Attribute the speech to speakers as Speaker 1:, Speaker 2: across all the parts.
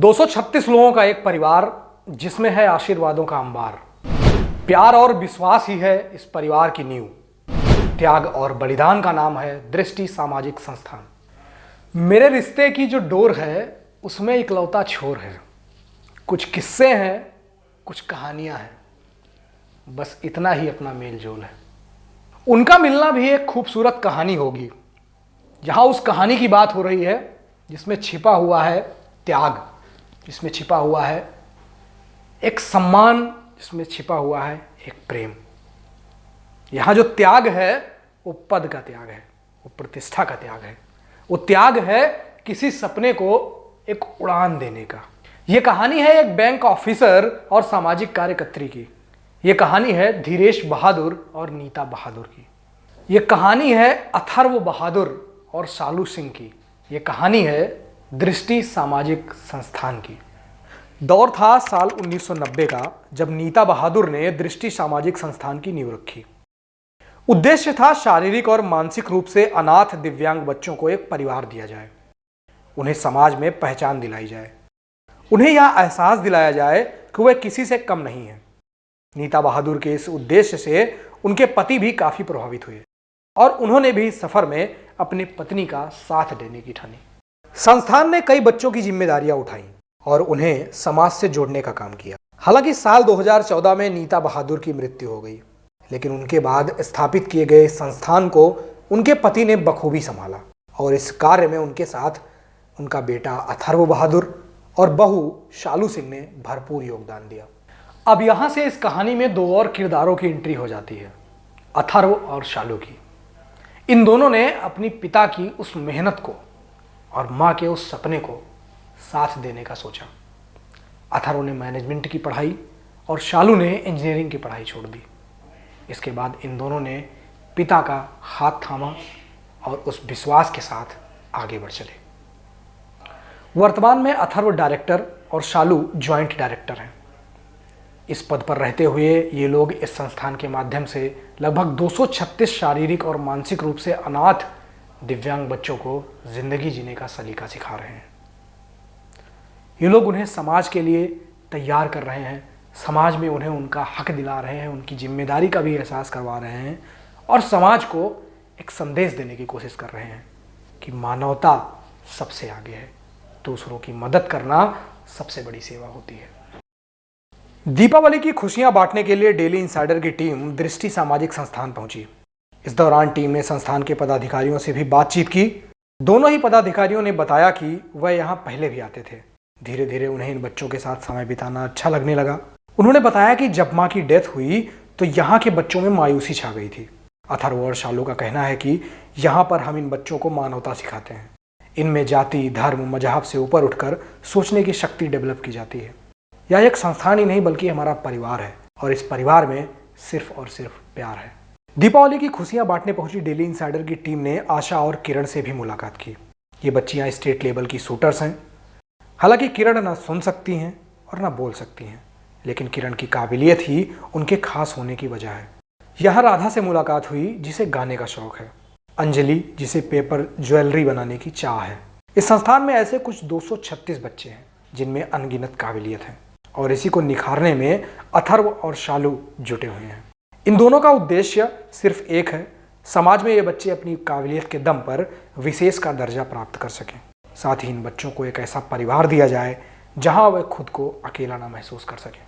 Speaker 1: 236 लोगों का एक परिवार जिसमें है आशीर्वादों का अंबार। प्यार और विश्वास ही है इस परिवार की नींव। त्याग और बलिदान का नाम है दृष्टि सामाजिक संस्थान। मेरे रिश्ते की जो डोर है उसमें इकलौता छोर है। कुछ किस्से हैं, कुछ कहानियां हैं, बस इतना ही अपना मेल जोल है। उनका मिलना भी एक खूबसूरत कहानी होगी। जहां उस कहानी की बात हो रही है जिसमें छिपा हुआ है त्याग, जिसमें छिपा हुआ है एक सम्मान, जिसमें छिपा हुआ है एक प्रेम। यहां जो त्याग है वो पद का त्याग है, वो प्रतिष्ठा का त्याग है, वो त्याग है किसी सपने को एक उड़ान देने का। यह कहानी है एक बैंक ऑफिसर और सामाजिक कार्यकर्त्री की। यह कहानी है धीरेश बहादुर और नीता बहादुर की। यह कहानी है अथर्व बहादुर और शालू सिंह की। यह कहानी है दृष्टि सामाजिक संस्थान की। दौर था साल 1990 का, जब नीता बहादुर ने दृष्टि सामाजिक संस्थान की नींव रखी। उद्देश्य था शारीरिक और मानसिक रूप से अनाथ दिव्यांग बच्चों को एक परिवार दिया जाए, उन्हें समाज में पहचान दिलाई जाए, उन्हें यह एहसास दिलाया जाए कि वे किसी से कम नहीं है। नीता बहादुर के इस उद्देश्य से उनके पति भी काफी प्रभावित हुए और उन्होंने भी सफर में अपनी पत्नी का साथ देने की ठानी। संस्थान ने कई बच्चों की जिम्मेदारियां उठाई और उन्हें समाज से जोड़ने का काम किया। हालांकि साल 2014 में नीता बहादुर की मृत्यु हो गई, लेकिन उनके बाद स्थापित किए गए संस्थान को उनके पति ने बखूबी संभाला और इस कार्य में उनके साथ उनका बेटा अथर्व बहादुर और बहू शालू सिंह ने भरपूर योगदान दिया। अब यहां से इस कहानी में दो और किरदारों की एंट्री हो जाती है, अथर्व और शालू की। इन दोनों ने अपनी पिता की उस मेहनत को और मां के उस सपने को साथ देने का सोचा। अथर्व ने मैनेजमेंट की पढ़ाई और शालू ने इंजीनियरिंग की पढ़ाई छोड़ दी। इसके बाद इन दोनों ने पिता का हाथ थामा और उस विश्वास के साथ आगे बढ़ चले। वर्तमान में अथर्व डायरेक्टर और शालू जॉइंट डायरेक्टर हैं। इस पद पर रहते हुए ये लोग इस संस्थान के माध्यम से लगभग 236 शारीरिक और मानसिक रूप से अनाथ दिव्यांग बच्चों को जिंदगी जीने का सलीका सिखा रहे हैं। ये लोग उन्हें समाज के लिए तैयार कर रहे हैं, समाज में उन्हें उनका हक दिला रहे हैं, उनकी जिम्मेदारी का भी एहसास करवा रहे हैं और समाज को एक संदेश देने की कोशिश कर रहे हैं कि मानवता सबसे आगे है, दूसरों की मदद करना सबसे बड़ी सेवा होती है। दीपावली की खुशियां बांटने के लिए डेली इंसाइडर की टीम दृष्टि सामाजिक संस्थान पहुंची। इस दौरान टीम ने संस्थान के पदाधिकारियों से भी बातचीत की। दोनों ही पदाधिकारियों ने बताया कि वह यहाँ पहले भी आते थे। धीरे धीरे उन्हें इन बच्चों के साथ समय बिताना अच्छा लगने लगा। उन्होंने बताया कि जब माँ की डेथ हुई तो यहाँ के बच्चों में मायूसी छा गई थी। अथर्व और शालू का कहना है कि यहाँ पर हम इन बच्चों को मानवता सिखाते हैं। इनमें जाति, धर्म, मजहब से ऊपर उठकर सोचने की शक्ति डेवलप की जाती है। यह एक संस्थान ही नहीं बल्कि हमारा परिवार है और इस परिवार में सिर्फ और सिर्फ प्यार है। दीपावली की खुशियां बांटने पहुंची डेली इंसाइडर की टीम ने आशा और किरण से भी मुलाकात की। ये बच्चियां स्टेट लेवल की शूटर्स हैं। हालांकि किरण ना सुन सकती हैं और ना बोल सकती हैं, लेकिन किरण की काबिलियत ही उनके खास होने की वजह है। यहाँ राधा से मुलाकात हुई जिसे गाने का शौक है, अंजलि जिसे पेपर ज्वेलरी बनाने की चाह है। इस संस्थान में ऐसे कुछ 236 बच्चे हैं जिनमें अनगिनत काबिलियत है और इसी को निखारने में अथर्व और शालू जुटे हुए हैं। इन दोनों का उद्देश्य सिर्फ एक है, समाज में ये बच्चे अपनी काबिलियत के दम पर विशेष का दर्जा प्राप्त कर सकें। साथ ही इन बच्चों को एक ऐसा परिवार दिया जाए जहां वे खुद को अकेला ना महसूस कर सकें।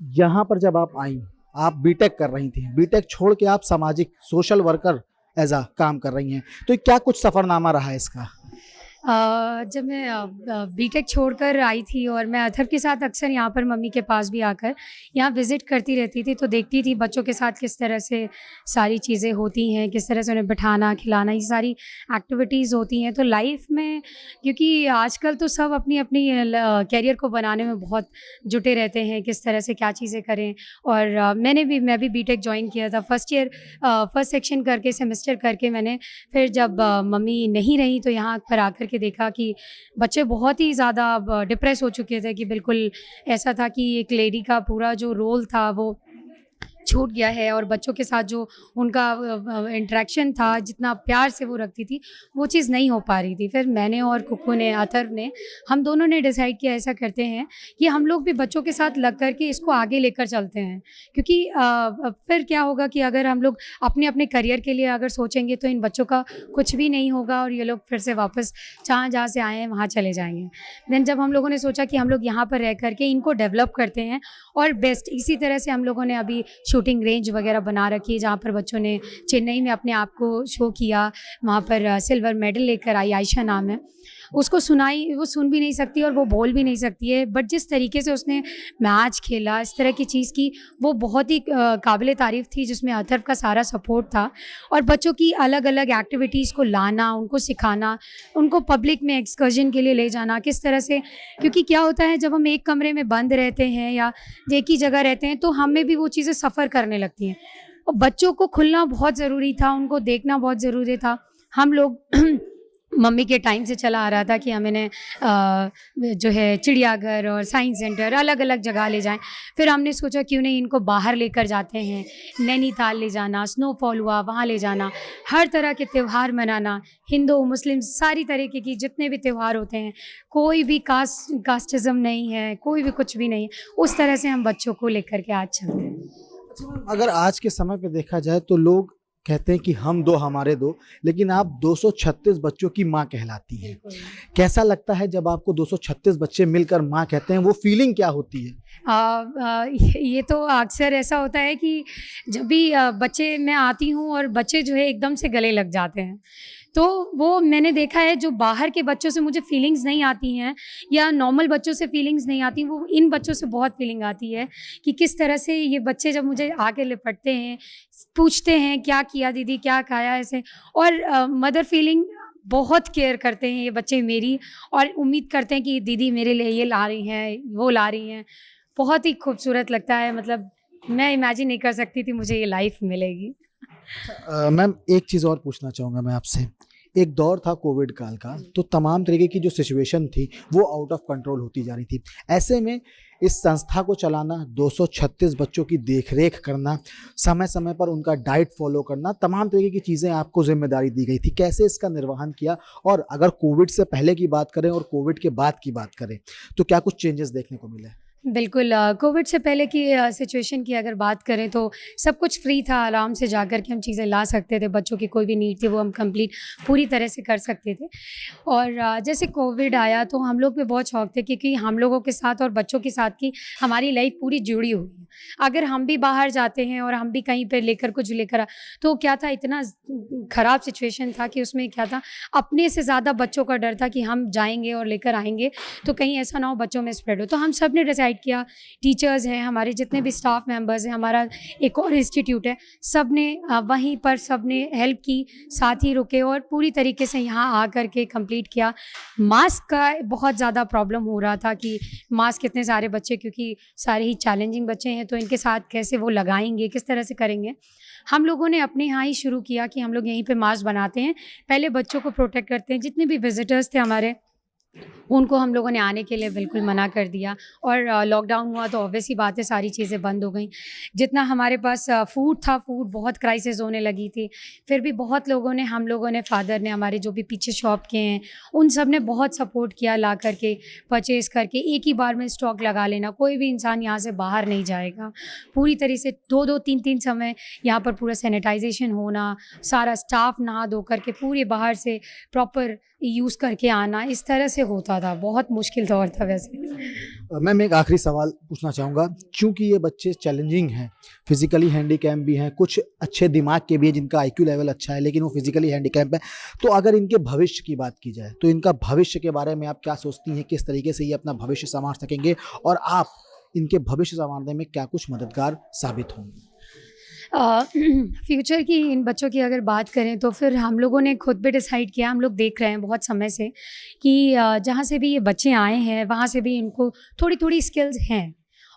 Speaker 2: यहाँ पर जब आप आई, आप बीटेक कर रही थी, बीटेक छोड़ के आप सामाजिक सोशल वर्कर एज अ काम कर रही हैं, तो क्या कुछ सफ़रनामा रहा है इसका?
Speaker 3: जब मैं बीटेक छोड़कर आई थी और मैं अथर्व के साथ अक्सर यहाँ पर मम्मी के पास भी आकर यहाँ विज़िट करती रहती थी, तो देखती थी बच्चों के साथ किस तरह से सारी चीज़ें होती हैं, किस तरह से उन्हें बिठाना खिलाना, ये सारी एक्टिविटीज़ होती हैं। तो लाइफ में, क्योंकि आजकल तो सब अपनी अपनी कैरियर को बनाने में बहुत जुटे रहते हैं, किस तरह से क्या चीज़ें करें। और मैं भी बीटेक ज्वाइन किया था, फर्स्ट सेक्शन करके, सेमेस्टर करके मैंने। फिर जब मम्मी नहीं रही तो यहाँ पर आकर के देखा कि बच्चे बहुत ही ज़्यादा डिप्रेस हो चुके थे, कि बिल्कुल ऐसा था कि एक लेडी का पूरा जो रोल था वो छूट गया है और बच्चों के साथ जो उनका इंटरेक्शन था, जितना प्यार से वो रखती थी, वो चीज़ नहीं हो पा रही थी। फिर मैंने और कुक्कू ने, अथर्व ने, हम दोनों ने डिसाइड किया ऐसा करते हैं कि हम लोग भी बच्चों के साथ लग कर के इसको आगे लेकर चलते हैं, क्योंकि फिर क्या होगा कि अगर हम लोग अपने अपने करियर के लिए अगर सोचेंगे तो इन बच्चों का कुछ भी नहीं होगा और ये लोग फिर से वापस जहाँ से आए हैं वहाँ चले जाएंगे। देन जब हम लोगों ने सोचा कि हम लोग यहाँ पर रह करके इनको डेवलप करते हैं और बेस्ट, इसी तरह से हम लोगों ने अभी शूटिंग रेंज वगैरह बना रखी है, जहाँ पर बच्चों ने चेन्नई में अपने आप को शो किया, वहाँ पर सिल्वर मेडल लेकर आई, आयशा नाम है, उसको सुनाई, वो सुन भी नहीं सकती और वो बोल भी नहीं सकती है, बट जिस तरीके से उसने मैच खेला, इस तरह की चीज़ की, वो बहुत ही काबिल तारीफ़ थी, जिसमें अथर्व का सारा सपोर्ट था। और बच्चों की अलग अलग एक्टिविटीज़ को लाना, उनको सिखाना, उनको पब्लिक में एक्सकर्जन के लिए ले जाना, किस तरह से, क्योंकि क्या होता है जब हम एक कमरे में बंद रहते हैं या एक ही जगह रहते हैं तो हमें भी वो चीज़ें सफ़र करने लगती हैं, और बच्चों को खुलना बहुत ज़रूरी था, उनको देखना बहुत ज़रूरी था। हम लोग मम्मी के टाइम से चला आ रहा था कि हमें जो है चिड़ियाघर और साइंस सेंटर अलग अलग जगह ले जाएं। फिर हमने सोचा क्यों नहीं इनको बाहर लेकर जाते हैं, नैनीताल ले जाना, स्नोफॉल हुआ वहाँ ले जाना, हर तरह के त्यौहार मनाना, हिंदू मुस्लिम सारी तरीके की जितने भी त्यौहार होते हैं, कोई भी कास्टिज़म नहीं है, कोई भी कुछ भी नहीं है, उस तरह से हम बच्चों को लेकर के आज चलते हैं।
Speaker 2: अच्छा, अगर आज के समय पे देखा जाए तो लोग कहते हैं कि हम दो हमारे दो, लेकिन आप 236 बच्चों की माँ कहलाती हैं। कैसा लगता है जब आपको 236 बच्चे मिलकर माँ कहते हैं, वो फीलिंग क्या होती है?
Speaker 3: ये तो अक्सर ऐसा होता है कि जब भी बच्चे मैं आती हूँ और बच्चे जो है एकदम से गले लग जाते हैं, तो वो मैंने देखा है, जो बाहर के बच्चों से मुझे फीलिंग्स नहीं आती हैं या नॉर्मल बच्चों से फीलिंग्स नहीं आती, वो इन बच्चों से बहुत फीलिंग आती है कि किस तरह से ये बच्चे जब मुझे आके लिपटते हैं, पूछते हैं क्या किया दीदी, क्या खाया, ऐसे, और मदर फीलिंग, बहुत केयर करते हैं ये बच्चे मेरी, और उम्मीद करते हैं कि दीदी मेरे लिए ये ला रही हैं, वो ला रही हैं। बहुत ही खूबसूरत लगता है, मतलब मैं इमेजिन नहीं कर सकती थी मुझे ये लाइफ मिलेगी।
Speaker 2: मैम, एक चीज़ और पूछना चाहूँगा मैं आपसे। एक दौर था कोविड काल का, तो तमाम तरीके की जो सिचुएशन थी वो आउट ऑफ कंट्रोल होती जा रही थी। ऐसे में इस संस्था को चलाना, 236 बच्चों की देखरेख करना, समय समय पर उनका डाइट फॉलो करना, तमाम तरीके की चीज़ें आपको जिम्मेदारी दी गई थी। कैसे इसका निर्वहन किया? और अगर कोविड से पहले की बात करें और कोविड के बाद की बात करें तो क्या कुछ चेंजेस देखने को मिले?
Speaker 3: बिल्कुल, कोविड से पहले की सिचुएशन की अगर बात करें तो सब कुछ फ्री था, आराम से जा कर के हम चीज़ें ला सकते थे, बच्चों की कोई भी नीड थी वो हम कंप्लीट पूरी तरह से कर सकते थे। और जैसे कोविड आया तो हम लोग भी बहुत शौक थे, क्योंकि हम लोगों के साथ और बच्चों के साथ की हमारी लाइफ पूरी जुड़ी हुई है। अगर हम भी बाहर जाते हैं और हम भी कहीं पर लेकर कुछ लेकर तो क्या था, इतना ख़राब सिचुएशन था कि उसमें क्या था, अपने से ज़्यादा बच्चों का डर था कि हम जाएंगे और लेकर आएंगे तो कहीं ऐसा ना हो बच्चों में स्प्रेड हो। तो हम सब ने डिसाइड किया, टीचर्स हैं हमारे, जितने भी स्टाफ मेंबर्स हैं, हमारा एक और इंस्टीट्यूट है, सब ने वहीं पर सब ने हेल्प की, साथ ही रुके और पूरी तरीके से यहाँ आ कर के कंप्लीट किया। मास्क का बहुत ज़्यादा प्रॉब्लम हो रहा था कि मास्क इतने सारे बच्चे, क्योंकि सारे ही चैलेंजिंग बच्चे हैं, तो इनके साथ कैसे वो लगाएंगे, किस तरह से करेंगे। हम लोगों ने अपने यहाँ ही शुरू किया कि हम लोग यहीं पे मास्क बनाते हैं, पहले बच्चों को प्रोटेक्ट करते हैं। जितने भी विजिटर्स थे हमारे, उनको हम लोगों ने आने के लिए बिल्कुल मना कर दिया, और लॉकडाउन हुआ तो ऑब्वियस ही बात है सारी चीज़ें बंद हो गई। जितना हमारे पास फूड था, फूड बहुत क्राइसिस होने लगी थी, फिर भी बहुत लोगों ने, हम लोगों ने, फादर ने, हमारे जो भी पीछे शॉप के हैं, उन सब ने बहुत सपोर्ट किया, ला करके परचेज़ करके एक ही बार में स्टॉक लगा लेना। कोई भी इंसान यहाँ से बाहर नहीं जाएगा, पूरी तरह से 2-2 3-3 समय यहाँ पर पूरा सैनिटाइजेशन होना, सारा स्टाफ नहा धो करके पूरे बाहर से प्रॉपर यूज़ करके आना, इस तरह से होता था। बहुत मुश्किल दौर था वैसे।
Speaker 2: मैम, एक आखिरी सवाल पूछना चाहूँगा। चूँकि ये बच्चे चैलेंजिंग हैं, फिजिकली हैंडीकैप भी हैं, कुछ अच्छे दिमाग के भी हैं जिनका आईक्यू लेवल अच्छा है, लेकिन वो फिजिकली हैंडीकैप है, तो अगर इनके भविष्य की बात की जाए तो इनका भविष्य के बारे में आप क्या सोचती हैं? किस तरीके से ये अपना भविष्य संवार सकेंगे और आप इनके भविष्य संवारने में क्या कुछ मददगार साबित होंगे?
Speaker 3: फ्यूचर की इन बच्चों की अगर बात करें तो फिर हम लोगों ने खुद भी डिसाइड किया, हम लोग देख रहे हैं बहुत समय से कि जहाँ से भी ये बच्चे आए हैं वहाँ से भी इनको थोड़ी थोड़ी स्किल्स हैं,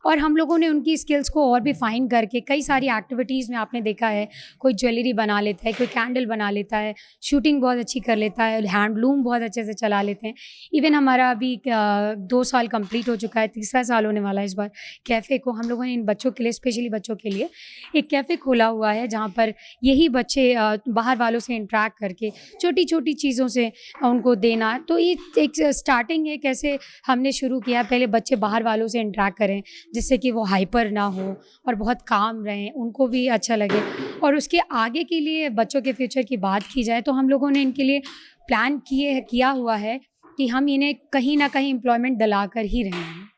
Speaker 3: और हम लोगों ने उनकी स्किल्स को और भी फाइन करके कई सारी एक्टिविटीज़ में आपने देखा है, कोई ज्वेलरी बना लेता है, कोई कैंडल बना लेता है, शूटिंग बहुत अच्छी कर लेता है, हैंडलूम बहुत अच्छे से चला लेते हैं। इवन हमारा अभी 2 साल कंप्लीट हो चुका है, तीसरा साल होने वाला है इस बार। कैफ़े को हम लोगों ने इन बच्चों के लिए, स्पेशली बच्चों के लिए एक कैफ़े खोला हुआ है, जहाँ पर यही बच्चे बाहर वालों से इंटरेक्ट करके छोटी छोटी चीज़ों से उनको देना। तो ये एक स्टार्टिंग है, कैसे हमने शुरू किया। पहले बच्चे बाहर वालों से इंटरेक्ट करें, जिससे कि वो हाइपर ना हो और बहुत काम रहें, उनको भी अच्छा लगे। और उसके आगे के लिए बच्चों के फ्यूचर की बात की जाए तो हम लोगों ने इनके लिए प्लान किया हुआ है कि हम इन्हें कहीं ना कहीं एम्प्लॉयमेंट दिलाकर ही रहेंगे।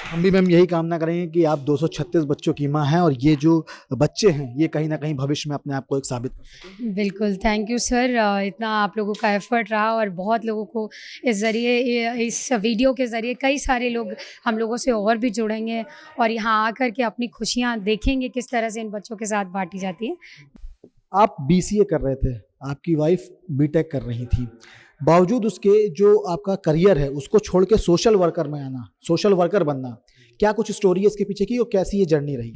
Speaker 2: हम भी मैम यही कामना करेंगे कि आप 236 बच्चों की माँ हैं और ये जो बच्चे हैं ये कहीं ना कहीं भविष्य में अपने आप को एक साबित कर सकें।
Speaker 3: बिल्कुल, थैंक यू सर। इतना आप लोगों का एफ़र्ट रहा और बहुत लोगों को इस वीडियो के ज़रिए कई सारे लोग हम लोगों से और भी जुड़ेंगे और यहाँ आकर के अपनी खुशियाँ देखेंगे किस तरह से इन बच्चों के साथ बाँटी जाती है।
Speaker 2: आप BCA कर रहे थे, आपकी वाइफ BTech कर रही थी, बावजूद उसके जो आपका करियर है उसको छोड़ के सोशल वर्कर में आना, सोशल वर्कर बनना, क्या कुछ स्टोरी है इसके पीछे की और कैसी ये जर्नी रही?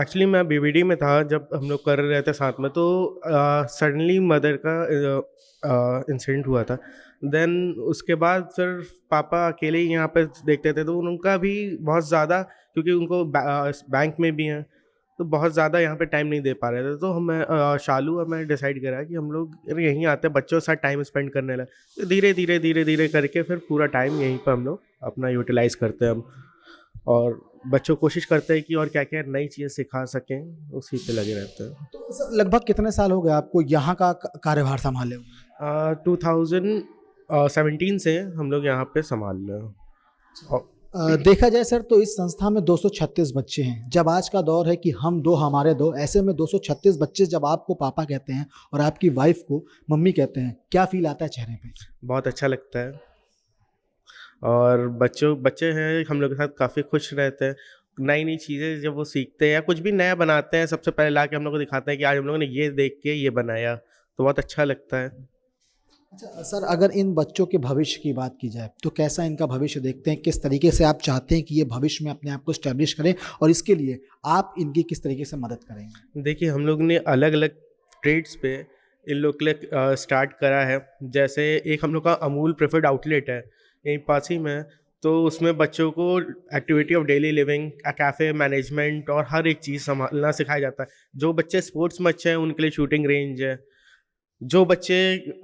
Speaker 4: एक्चुअली मैं BBD में था जब हम लोग कर रहे थे साथ में, तो सडनली मदर का इंसिडेंट हुआ था। देन उसके बाद फिर पापा अकेले ही यहाँ पे देखते थे, तो उनका भी बहुत ज़्यादा, क्योंकि उनको बैंक में भी हैं, तो बहुत ज़्यादा यहाँ पे टाइम नहीं दे पा रहे थे। तो हमें शालू और मैं डिसाइड करा कि हम लोग यहीं आते हैं, बच्चों के साथ टाइम स्पेंड करने लगे। तो धीरे धीरे करके फिर पूरा टाइम यहीं पर हम लोग अपना यूटिलाइज़ करते हैं हम, और बच्चों को कोशिश करते हैं कि और क्या क्या नई चीज़ें सिखा सकें, उसी पे लगे रहते हैं।
Speaker 2: तो सर लगभग कितने साल हो गए आपको यहाँ का कार्यभार संभाले हुए?
Speaker 4: 2017 से हम लोग यहाँ पे संभाल रहे हैं।
Speaker 2: देखा जाए सर तो इस संस्था में 236 बच्चे हैं। जब आज का दौर है कि हम दो हमारे दो, ऐसे में 236 बच्चे जब आपको पापा कहते हैं और आपकी वाइफ को मम्मी कहते हैं, क्या फील आता है चेहरे पे?
Speaker 4: बहुत अच्छा लगता है, और बच्चे हैं हम लोग के साथ काफ़ी खुश रहते हैं। नई नई चीज़ें जब वो सीखते हैं या कुछ भी नया बनाते हैं, सबसे पहले ला के हम लोग को दिखाते हैं कि आज हम लोगों ने ये देख के ये बनाया, तो बहुत अच्छा लगता है।
Speaker 2: अच्छा सर, अगर इन बच्चों के भविष्य की बात की जाए तो कैसा इनका भविष्य देखते हैं? किस तरीके से आप चाहते हैं कि ये भविष्य में अपने आप को स्टैब्लिश करें और इसके लिए आप इनकी किस तरीके से मदद करेंगे?
Speaker 4: देखिए, हम लोग ने अलग अलग ट्रेड्स पे इन लोग के लिए स्टार्ट करा है। जैसे एक हम लोग का अमूल प्रेफर्ड आउटलेट है यहीं पास ही में, तो उसमें बच्चों को activity of daily living, cafe management और हर एक चीज़ संभालना सिखाया जाता है। जो बच्चे स्पोर्ट्स में अच्छे हैं उनके लिए शूटिंग रेंज है। जो बच्चे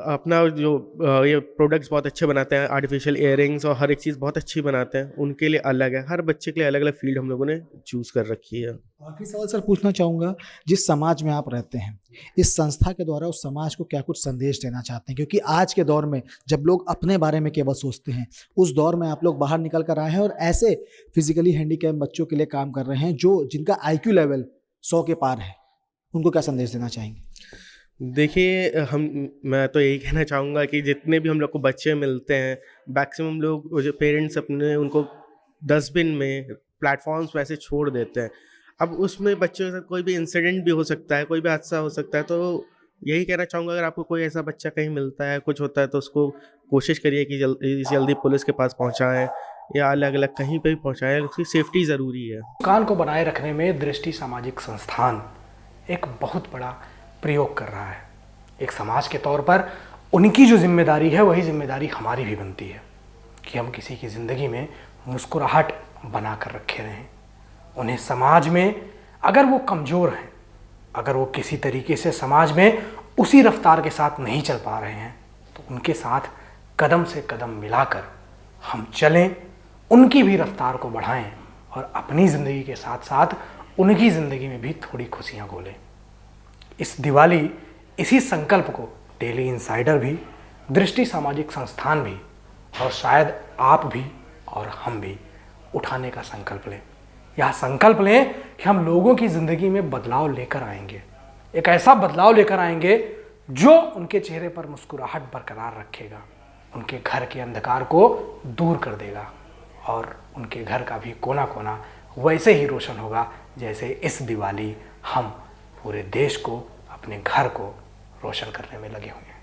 Speaker 4: अपना ये प्रोडक्ट्स बहुत अच्छे बनाते हैं, आर्टिफिशियल इयररिंग्स और हर एक चीज़ बहुत अच्छी बनाते हैं, उनके लिए अलग है। हर बच्चे के लिए अलग अलग फील्ड हम लोगों ने चूज़ कर रखी है।
Speaker 2: आखिरी सवाल सर पूछना चाहूँगा, जिस समाज में आप रहते हैं, इस संस्था के द्वारा उस समाज को क्या कुछ संदेश देना चाहते हैं? क्योंकि आज के दौर में जब लोग अपने बारे में केवल सोचते हैं, उस दौर में आप लोग बाहर निकल कर आए हैं और ऐसे फिजिकली हैंडीकैप बच्चों के लिए काम कर रहे हैं जिनका IQ लेवल 100 के पार है, उनको क्या संदेश देना चाहेंगे?
Speaker 4: देखिए, मैं तो यही कहना चाहूँगा कि जितने भी हम लोग को बच्चे मिलते हैं, मैक्सिमम लोग जो पेरेंट्स अपने उनको डस्टबिन में, प्लेटफॉर्म्स पे ऐसे छोड़ देते हैं। अब उसमें बच्चों के साथ कोई भी इंसिडेंट भी हो सकता है, कोई भी हादसा हो सकता है। तो यही कहना चाहूँगा, अगर आपको कोई ऐसा बच्चा कहीं मिलता है, कुछ होता है, तो उसको कोशिश करिए कि जल्दी से जल्दी पुलिस के पास पहुँचाएँ या अलग अलग कहीं पे भी पहुँचाएँ। उसकी सेफ्टी ज़रूरी है।
Speaker 1: मुस्कान को बनाए रखने में दृष्टि सामाजिक संस्थान एक बहुत बड़ा प्रयोग कर रहा है। एक समाज के तौर पर उनकी जो जिम्मेदारी है वही जिम्मेदारी हमारी भी बनती है कि हम किसी की ज़िंदगी में मुस्कुराहट बना कर रखे रहें। उन्हें समाज में, अगर वो कमज़ोर हैं, अगर वो किसी तरीके से समाज में उसी रफ्तार के साथ नहीं चल पा रहे हैं, तो उनके साथ कदम से कदम मिलाकर हम चलें, उनकी भी रफ्तार को बढ़ाएं और अपनी ज़िंदगी के साथ साथ उनकी ज़िंदगी में भी थोड़ी खुशियाँ घोलें। इस दिवाली इसी संकल्प को डेली इनसाइडर भी, दृष्टि सामाजिक संस्थान भी और शायद आप भी और हम भी उठाने का संकल्प लें। यह संकल्प लें कि हम लोगों की ज़िंदगी में बदलाव लेकर आएंगे, एक ऐसा बदलाव लेकर आएंगे जो उनके चेहरे पर मुस्कुराहट बरकरार रखेगा, उनके घर के अंधकार को दूर कर देगा और उनके घर का भी कोना कोना वैसे ही रोशन होगा जैसे इस दिवाली हम पूरे देश को, अपने घर को रोशन करने में लगे हुए हैं।